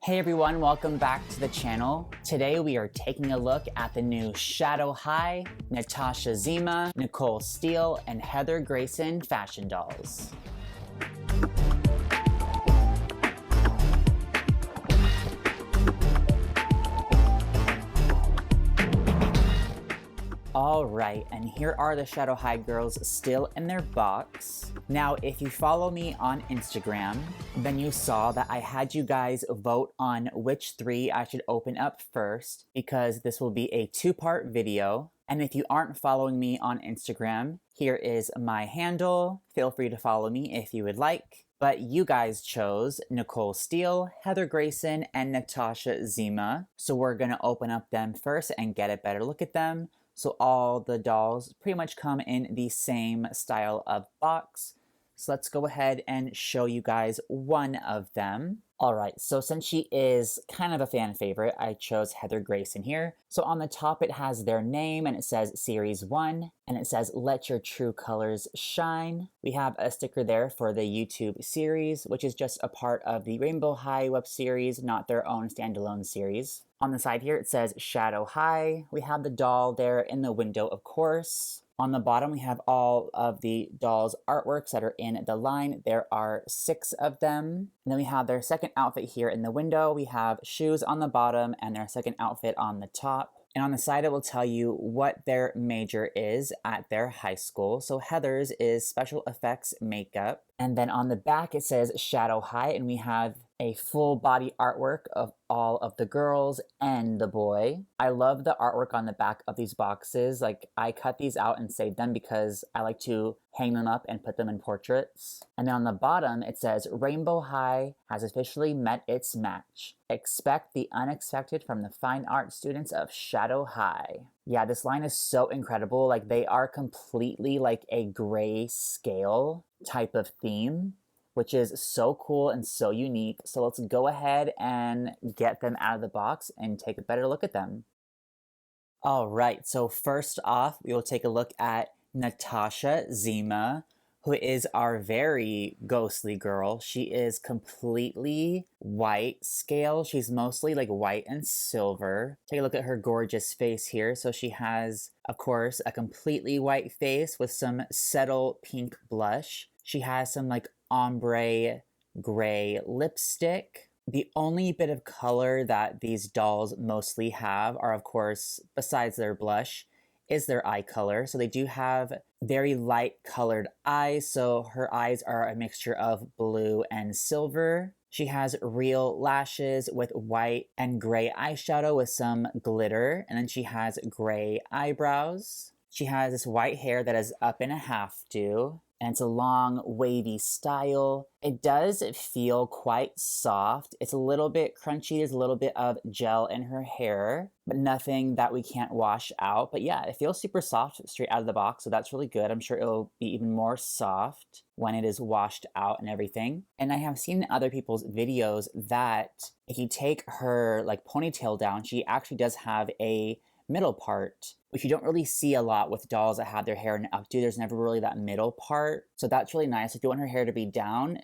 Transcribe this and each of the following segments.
Hey everyone, welcome back to the channel. Today we are taking a look at the new Shadow High, Natasha Zima, Nicole Steele, and Heather Grayson fashion dolls. Alright, and here are the Shadow High girls still in their box. Now, if you follow me on Instagram, then you saw that I had you guys vote on which three I should open up first, because this will be a two-part video. And if you aren't following me on Instagram, here is my handle. Feel free to follow me if you would like. But you guys chose Nicole Steele, Heather Grayson, and Natasha Zima. So we're gonna open up them first and get a better look at them. So all the dolls pretty much come in the same style of box. So let's go ahead and show you guys one of them. Alright, so since she is kind of a fan favorite, I chose Heather Grayson here. So on the top it has their name and it says Series 1 and it says Let Your True Colors Shine. We have a sticker there for the YouTube series, which is just a part of the Rainbow High web series, not their own standalone series. On the side here it says Shadow High. We have the doll there in the window, of course. On the bottom, we have all of the dolls' artworks that are in the line. There are 6 of them. And then we have their second outfit here in the window. We have shoes on the bottom and their second outfit on the top. And on the side, it will tell you what their major is at their high school. So Heather's is special effects makeup. And then on the back, it says Shadow High, and we have a full body artwork of all of the girls and the boy. I love the artwork on the back of these boxes. Like, I cut these out and saved them because I like to hang them up and put them in portraits. And then on the bottom, it says Rainbow High has officially met its match. Expect the unexpected from the fine art students of Shadow High. Yeah, this line is so incredible. Like, they are completely like a gray scale type of theme, which is so cool and so unique. So let's go ahead and get them out of the box and take a better look at them. All right, so first off, we will take a look at Natasha Zima, who is our very ghostly girl. She is completely white scale. She's mostly like white and silver. Take a look at her gorgeous face here. So she has, of course, a completely white face with some subtle pink blush. She has some like ombre gray lipstick. The only bit of color that these dolls mostly have are, of course, besides their blush, is their eye color. So they do have very light colored eyes. So her eyes are a mixture of blue and silver. She has real lashes with white and gray eyeshadow with some glitter. And then she has gray eyebrows. She has this white hair that is up in a half do. And it's a long, wavy style. It does feel quite soft. It's a little bit crunchy. There's a little bit of gel in her hair, but nothing that we can't wash out. But yeah, it feels super soft straight out of the box, so that's really good. I'm sure it'll be even more soft when it is washed out and everything. And I have seen in other people's videos that if you take her like ponytail down, she actually does have a middle part, which you don't really see a lot with dolls that have their hair in an updo. There's never really that middle part. So that's really nice. If you want her hair to be down,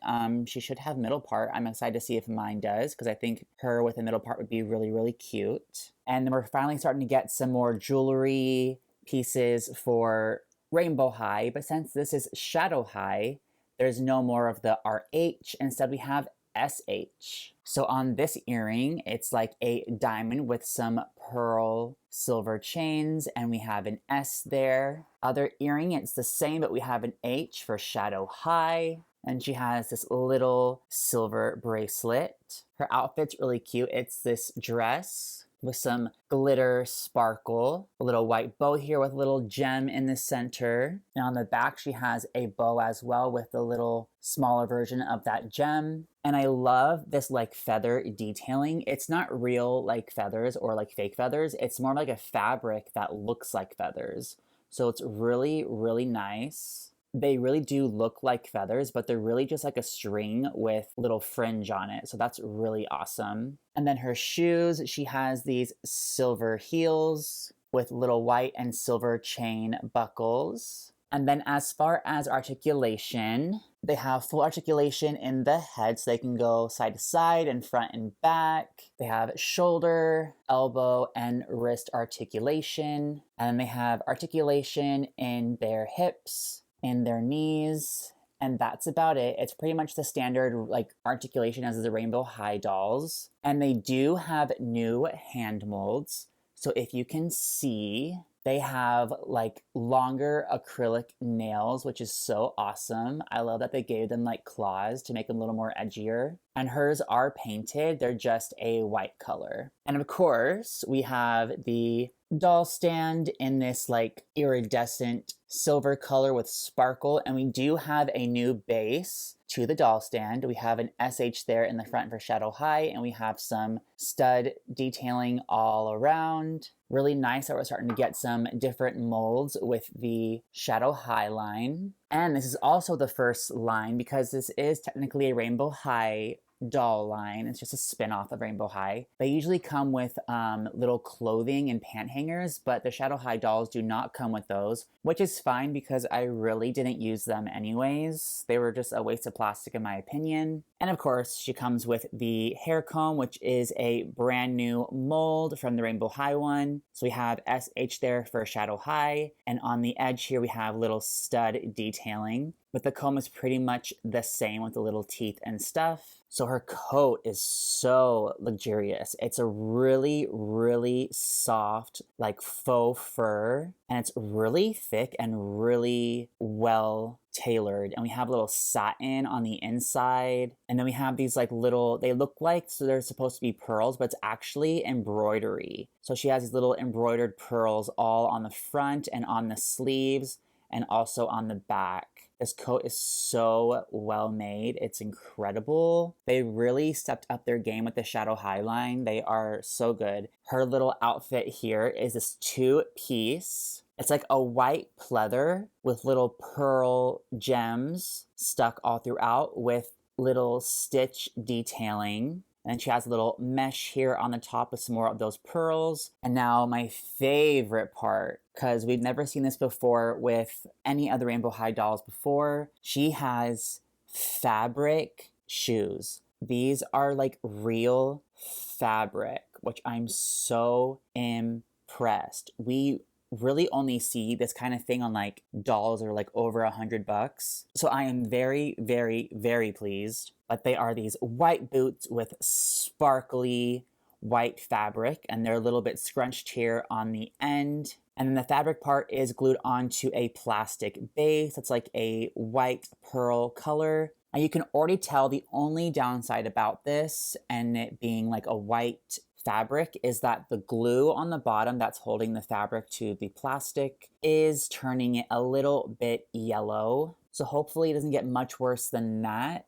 she should have middle part. I'm excited to see if mine does, because I think her with a middle part would be really, really cute. And then we're finally starting to get some more jewelry pieces for Rainbow High. But since this is Shadow High, there's no more of the RH. Instead, we have SH. So on this earring, it's like a diamond with some pearl silver chains, and we have an S there. Other earring, it's the same, but we have an H for Shadow High. And she has this little silver bracelet. Her outfit's really cute. It's this dress with some glitter sparkle, a little white bow here with a little gem in the center. And on the back, she has a bow as well with the little smaller version of that gem. And I love this like feather detailing. It's not real like feathers or like fake feathers. It's more like a fabric that looks like feathers. So it's really, really nice. They really do look like feathers, but they're really just like a string with little fringe on it. So that's really awesome. And then her shoes, she has these silver heels with little white and silver chain buckles. And then as far as articulation, they have full articulation in the head, so they can go side to side and front and back. They have shoulder, elbow, and wrist articulation. And then they have articulation in their hips, in their knees, and that's about it. It's pretty much the standard like articulation as the Rainbow High dolls. And they do have new hand molds. So if you can see, they have like longer acrylic nails, which is so awesome. I love that they gave them like claws to make them a little more edgier. And hers are painted, they're just a white color. And of course, we have the doll stand in this like iridescent silver color with sparkle. And we do have a new base to the doll stand. We have an SH there in the front for Shadow High, and we have some stud detailing all around. Really nice that we're starting to get some different molds with the Shadow High line. And this is also the first line because this is technically a Rainbow High doll line. It's just a spin-off of Rainbow High. They usually come with little clothing and pant hangers, but the Shadow High dolls do not come with those, which is fine because I really didn't use them anyways. They were just a waste of plastic in my opinion. And of course, she comes with the hair comb, which is a brand new mold from the Rainbow High one. So we have SH there for Shadow High, and on the edge here we have little stud detailing. But the comb is pretty much the same with the little teeth and stuff. So her coat is so luxurious. It's a really, really soft, like faux fur, and it's really thick and really well tailored. And we have a little satin on the inside. And then we have these like little, they look like, so they're supposed to be pearls, but it's actually embroidery. So she has these little embroidered pearls all on the front and on the sleeves and also on the back. This coat is so well made. It's incredible. They really stepped up their game with the Shadow High line. They are so good. Her little outfit here is this two-piece. It's like a white pleather with little pearl gems stuck all throughout with little stitch detailing. And she has a little mesh here on the top with some more of those pearls. And now my favorite part, because we've never seen this before with any other Rainbow High dolls before, she has fabric shoes. These are like real fabric, which I'm so impressed. We really only see this kind of thing on like dolls or like over $100. So I am very, very, very pleased. But they are these white boots with sparkly white fabric, and they're a little bit scrunched here on the end. And then the fabric part is glued onto a plastic base. It's like a white pearl color. And you can already tell the only downside about this, and it being like a white fabric, is that the glue on the bottom that's holding the fabric to the plastic is turning it a little bit yellow. So hopefully it doesn't get much worse than that.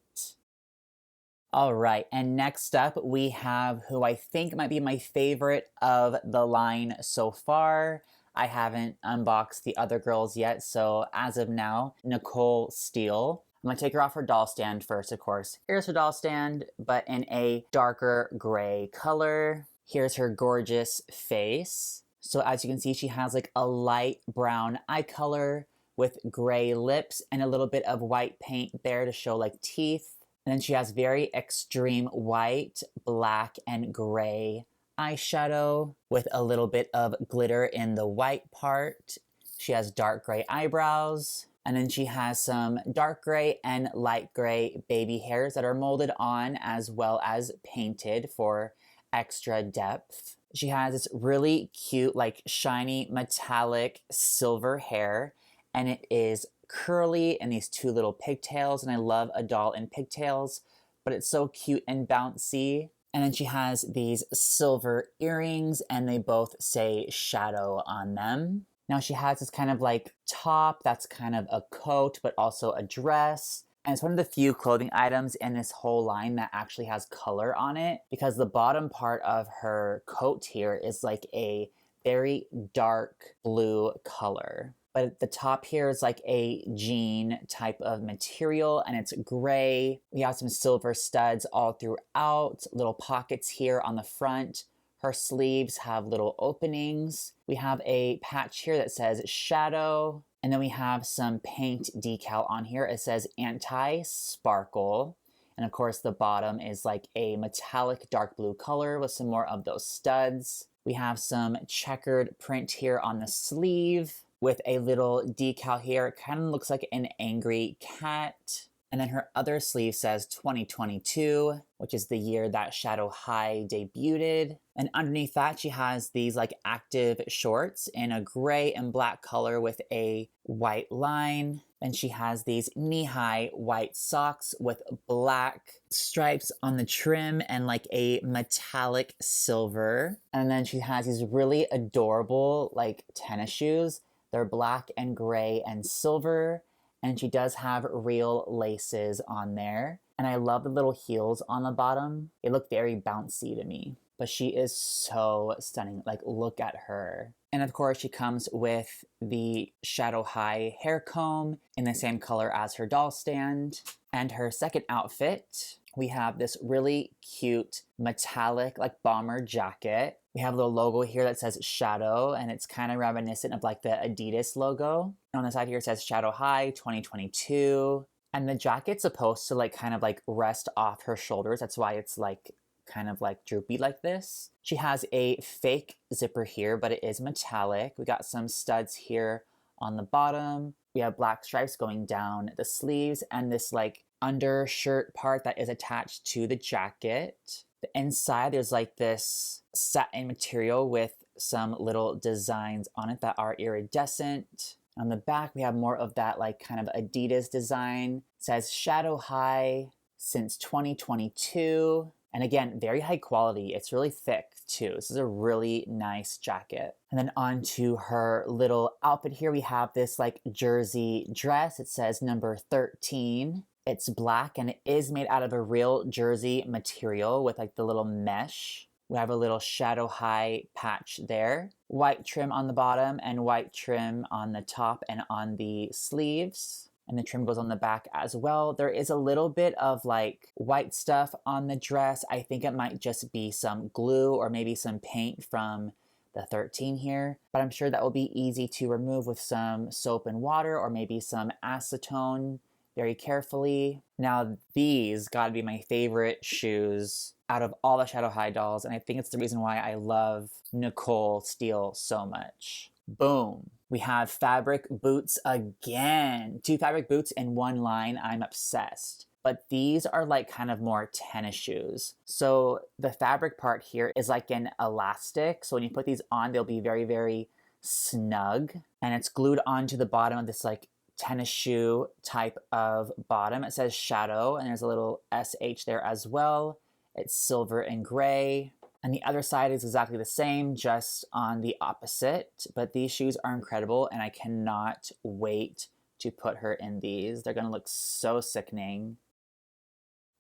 All right, and next up we have who I think might be my favorite of the line so far. I haven't unboxed the other girls yet, so as of now, Nicole Steele. I'm gonna take her off her doll stand first, of course. Here's her doll stand, but in a darker gray color. Here's her gorgeous face. So as you can see, she has like a light brown eye color with gray lips and a little bit of white paint there to show like teeth. And then she has very extreme white, black, and gray eyeshadow with a little bit of glitter in the white part. She has dark gray eyebrows. And then she has some dark gray and light gray baby hairs that are molded on as well as painted for extra depth. She has this really cute, like shiny, metallic silver hair, and it is curly and these two little pigtails, and I love a doll in pigtails, but it's so cute and bouncy. And then she has these silver earrings, and they both say Shadow on them. Now she has this kind of like top that's kind of a coat, but also a dress. And it's one of the few clothing items in this whole line that actually has color on it, because the bottom part of her coat here is like a very dark blue color. But the top here is like a jean type of material, and it's gray. We have some silver studs all throughout, little pockets here on the front. Her sleeves have little openings. We have a patch here that says Shadow. And then we have some paint decal on here. It says anti-sparkle. And of course the bottom is like a metallic dark blue color with some more of those studs. We have some checkered print here on the sleeve with a little decal here. It kind of looks like an angry cat. And then her other sleeve says 2022, which is the year that Shadow High debuted. And underneath that, she has these like active shorts in a gray and black color with a white line. Then she has these knee-high white socks with black stripes on the trim and like a metallic silver. And then she has these really adorable like tennis shoes. They're black and gray and silver. And she does have real laces on there. And I love the little heels on the bottom. They look very bouncy to me. But she is so stunning. Like, look at her. And of course, she comes with the Shadow High hair comb in the same color as her doll stand. And her second outfit, we have this really cute metallic like bomber jacket. We have a little logo here that says Shadow, and it's kind of reminiscent of like the Adidas logo. And on the side here it says Shadow High 2022. And the jacket's supposed to like kind of like rest off her shoulders. That's why it's like kind of like droopy like this. She has a fake zipper here, but it is metallic. We got some studs here on the bottom. We have black stripes going down the sleeves and this like undershirt part that is attached to the jacket. The inside, there's like this satin material with some little designs on it that are iridescent. On the back, we have more of that like kind of Adidas design. It says Shadow High since 2022. And again, very high quality. It's really thick too. This is a really nice jacket. And then onto her little outfit here, we have this like jersey dress. It says number 13. It's black and it is made out of a real jersey material with like the little mesh. We have a little Shadow High patch there. White trim on the bottom and white trim on the top and on the sleeves. And the trim goes on the back as well. There is a little bit of like white stuff on the dress. I think it might just be some glue or maybe some paint from the 13 here. But I'm sure that will be easy to remove with some soap and water or maybe some acetone very carefully. Now these gotta be my favorite shoes out of all the Shadow High dolls, and I think it's the reason why I love Nicole Steele so much. Boom. We have fabric boots again. 2 fabric boots in one line. I'm obsessed. But these are like kind of more tennis shoes. So the fabric part here is like an elastic. So when you put these on, they'll be very, very snug. And it's glued onto the bottom of this like tennis shoe type of bottom. It says Shadow, and there's a little SH there as well. It's silver and gray. And the other side is exactly the same, just on the opposite. But these shoes are incredible, and I cannot wait to put her in these. They're gonna look so sickening.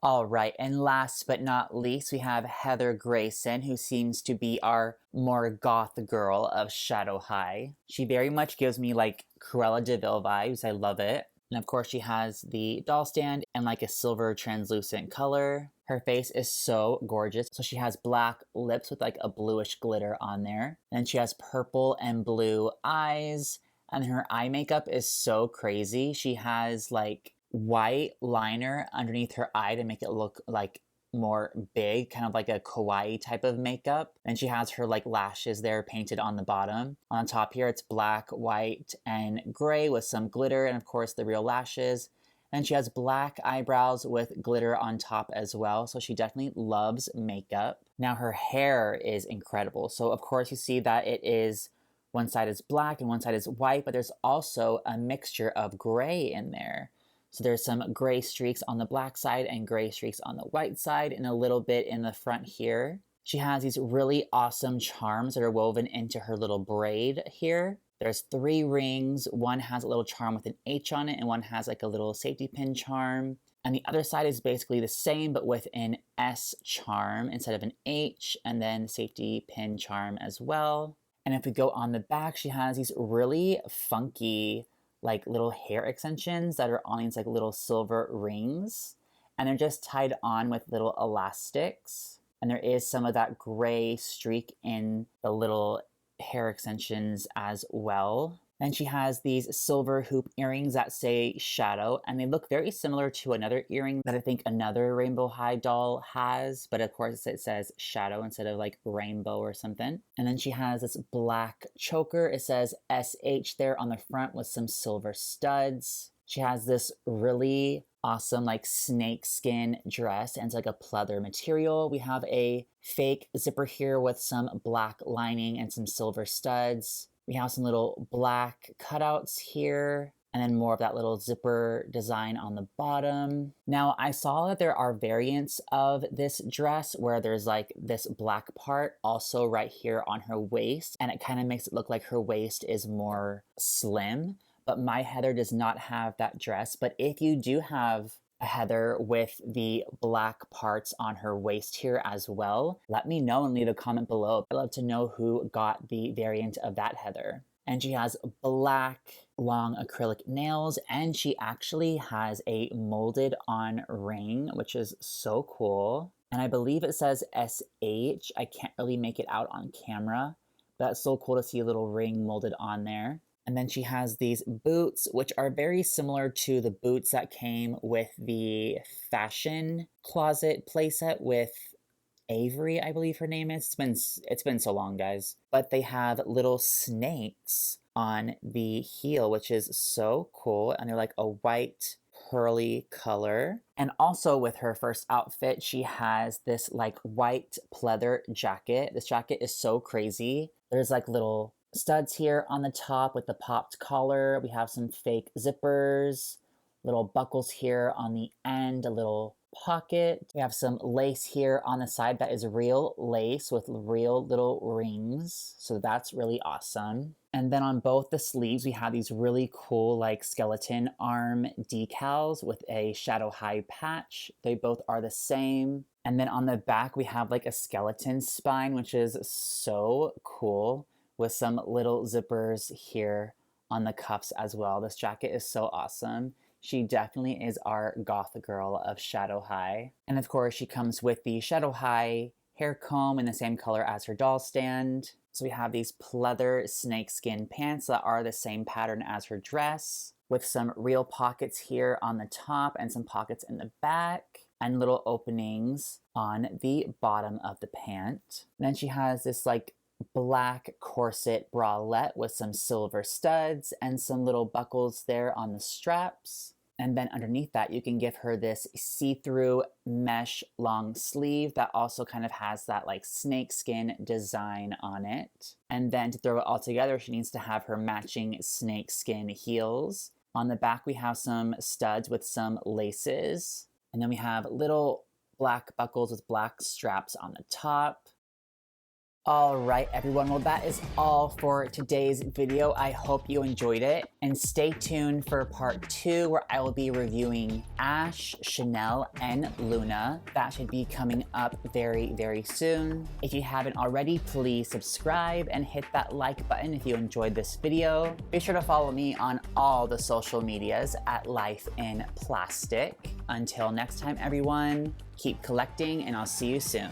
All right, and last but not least, we have Heather Grayson, who seems to be our more goth girl of Shadow High. She very much gives me like Cruella de Vil vibes. I love it. And of course, she has the doll stand in like a silver translucent color. Her face is so gorgeous. So she has black lips with like a bluish glitter on there. And she has purple and blue eyes. And her eye makeup is so crazy. She has like white liner underneath her eye to make it look like more big, kind of like a kawaii type of makeup. And she has her like lashes there painted on the bottom. On top here, it's black, white, and gray with some glitter, and of course the real lashes. And she has black eyebrows with glitter on top as well. So she definitely loves makeup. Now her hair is incredible. So of course you see that it is, one side is black and one side is white, but there's also a mixture of gray in there. So there's some gray streaks on the black side and gray streaks on the white side and a little bit in the front here. She has these really awesome charms that are woven into her little braid here. There's 3 rings. One has a little charm with an H on it and one has like a little safety pin charm. And the other side is basically the same but with an S charm instead of an H, and then safety pin charm as well. And if we go on the back, she has these really funky like little hair extensions that are on these like little silver rings, and they're just tied on with little elastics. And there is some of that gray streak in the little hair extensions as well. Then she has these silver hoop earrings that say shadow, and they look very similar to another earring that I think another Rainbow High doll has, but of course it says shadow instead of like rainbow or something. And then she has this black choker. It says SH there on the front with some silver studs. She has this really awesome like snake skin dress, and it's like a pleather material. We have a fake zipper here with some black lining and some silver studs. We have some little black cutouts here, and then more of that little zipper design on the bottom. Now, I saw that there are variants of this dress where there's like this black part also right here on her waist, and it kind of makes it look like her waist is more slim. But my Heather does not have that dress. But if you do have a Heather with the black parts on her waist here as well, let me know and leave a comment below. I'd love to know who got the variant of that Heather. And she has black long acrylic nails, and she actually has a molded on ring, which is so cool. And I believe it says SH. I can't really make it out on camera, but it's so cool to see a little ring molded on there. And then she has these boots, which are very similar to the boots that came with the fashion closet playset with Avery, I believe her name is. It's been so long, guys. But they have little snakes on the heel, which is so cool. And they're like a white pearly color. And also with her first outfit, she has this like white pleather jacket. This jacket is so crazy. There's like little studs here on the top with the popped collar. We have some fake zippers, little buckles here on the end, a little pocket. We have some lace here on the side that is real lace with real little rings. So that's really awesome. And then on both the sleeves, we have these really cool like skeleton arm decals with a Shadow High patch. They both are the same. And then on the back, we have like a skeleton spine, which is so cool, with some little zippers here on the cuffs as well. This jacket is so awesome. She definitely is our goth girl of Shadow High. And of course, she comes with the Shadow High hair comb in the same color as her doll stand. So we have these pleather snakeskin pants that are the same pattern as her dress, with some real pockets here on the top and some pockets in the back, and little openings on the bottom of the pant. And then she has this like black corset bralette with some silver studs and some little buckles there on the straps. And then underneath that, you can give her this see-through mesh long sleeve that also kind of has that like snakeskin design on it. And then to throw it all together, she needs to have her matching snakeskin heels. On the back, we have some studs with some laces. And then we have little black buckles with black straps on the top. All right, everyone. Well, that is all for today's video. I hope you enjoyed it. And stay tuned for part 2, where I will be reviewing Ash, Chanel, and Luna. That should be coming up very, very soon. If you haven't already, please subscribe and hit that like button if you enjoyed this video. Be sure to follow me on all the social medias at Life in Plastic. Until next time, everyone, keep collecting, and I'll see you soon.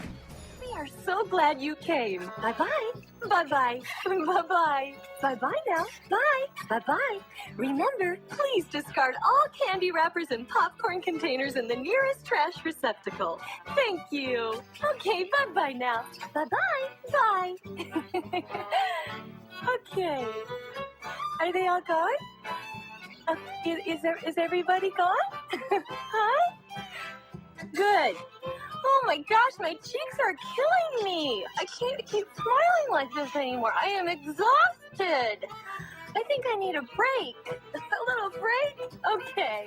We are so glad you came. Bye-bye. Bye-bye. Bye-bye. Bye-bye now. Bye. Bye-bye. Remember, please discard all candy wrappers and popcorn containers in the nearest trash receptacle. Thank you. Okay, bye-bye now. Bye-bye. Bye. Okay. Are they all gone? Is everybody gone? Huh? Good. Oh my gosh, my cheeks are killing me. I can't keep smiling like this anymore. I am exhausted. I think I need a break. A little break? Okay.